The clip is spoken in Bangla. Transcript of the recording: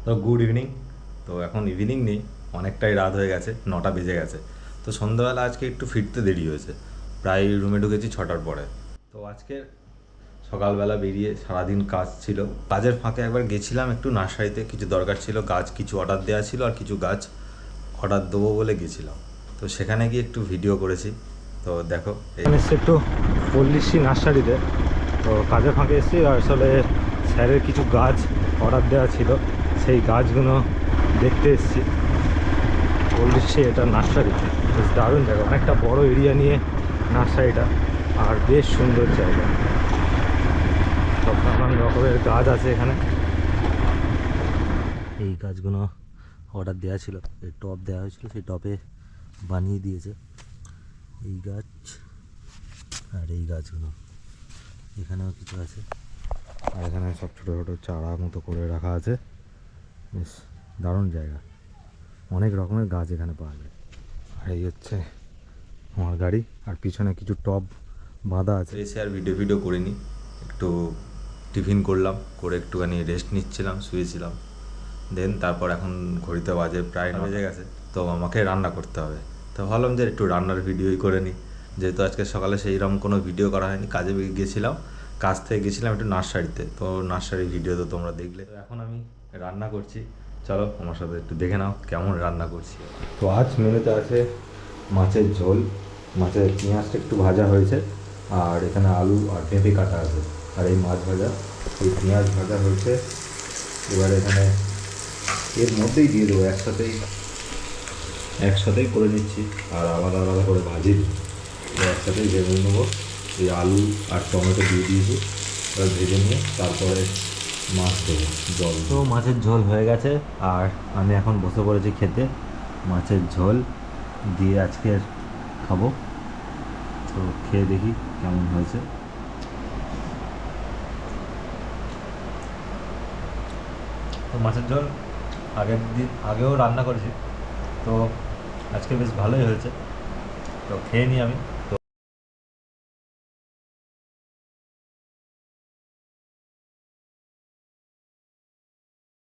তো গুড ইভিনিং। তো এখন ইভিনিং নেই, অনেকটাই রাত হয়ে গেছে, 9টা বেজে গেছে। তো সন্ধ্যাবেলা আজকে একটু ফিরতে দেরি হয়েছে, প্রায় রুমে ঢুকেছি 6টার পরে। তো আজকে সকালবেলা বেরিয়ে সারাদিন কাজ ছিল, কাজের ফাঁকে একবার গেছিলাম একটু নার্সারিতে, কিছু দরকার ছিল, গাছ কিছু অর্ডার দেওয়া ছিল আর কিছু গাছ অর্ডার দেবো বলে গেছিলাম। তো সেখানে গিয়ে একটু ভিডিও করেছি। তো দেখো এসে একটু পল্লিশি নার্সারিতে, তো কাজের ফাঁকে এসেছি। আসলে স্যারের কিছু গাছ অর্ডার দেওয়া ছিল, সেই গাছগুলো দেখতে এসেছি পল্লিশি এটা নার্সারিতে। বেশ দারুণ জায়গা, অনেকটা বড় এরিয়া নিয়ে নার্সারিটা, আর বেশ সুন্দর জায়গা, সব নানান রকমের গাছ আছে এখানে। এই গাছগুলো অর্ডার দেওয়া ছিল, এই টব দেওয়া হয়েছিল, সেই টবে বানিয়ে দিয়েছে এই গাছ। আর এই গাছগুলো এখানেও কিছু আছে, আর এখানে সব ছোটো ছোটো চারা মতো করে রাখা আছে। বেশ দারুণ জায়গা, অনেক রকমের গাছ এখানে পাওয়া যায়। আর এই হচ্ছে আমার গাড়ি, আর পিছনে কিছু টব বাঁধা আছে। এসে আর ভিডিও করিনি, একটু টিফিন করলাম, করে একটুখানি রেস্ট নিচ্ছিলাম, শুয়েছিলাম। দেন তারপর এখন ঘড়িতে বাজে প্রায় 9 বেজে গেছে, তো আমাকে রান্না করতে হবে। তো ভাবলাম যে একটু রান্নার ভিডিওই করে নিই, যেহেতু আজকে সকালে সেইরকম কোনো ভিডিও করা হয়নি, কাজে গেছিলাম, কাজ থেকে গেছিলাম একটু নার্সারিতে, তো নার্সারির ভিডিও তো তোমরা দেখলে। তো এখন আমি রান্না করছি, চলো আমার সাথে একটু দেখে নাও কেমন রান্না করছি। তো আজ মেনুতে আছে মাছের ঝোল, মাছের পেঁয়াজটা একটু ভাজা হয়েছে, আর এখানে আলু আর পেঁপে কাটা আছে, আর এই মাছ ভাজা, এই পেঁয়াজ ভাজা হয়েছে। এবার এখানে এর মধ্যেই দিয়ে দেবো, একসাথেই করে নিচ্ছি, আর আলাদা আলাদা করে ভাজি একসাথেই ভেজে নেবো। এই আলু আর টমেটো দিয়ে দিয়েছি, এবার ভেজে নিয়ে তারপরে মাছ দেবো জল। তো মাছের ঝোল হয়ে গেছে, আর আমি এখন বসে পড়েছি খেতে। মাছের ঝোল দিয়ে আজকে খাবো, তো খেয়ে দেখি কেমন হয়েছে। তো মাছের ঝোল আগেও রান্না করেছি, তো আজকে বেশ ভালোই হয়েছে। তো খেয়ে নিই আমি।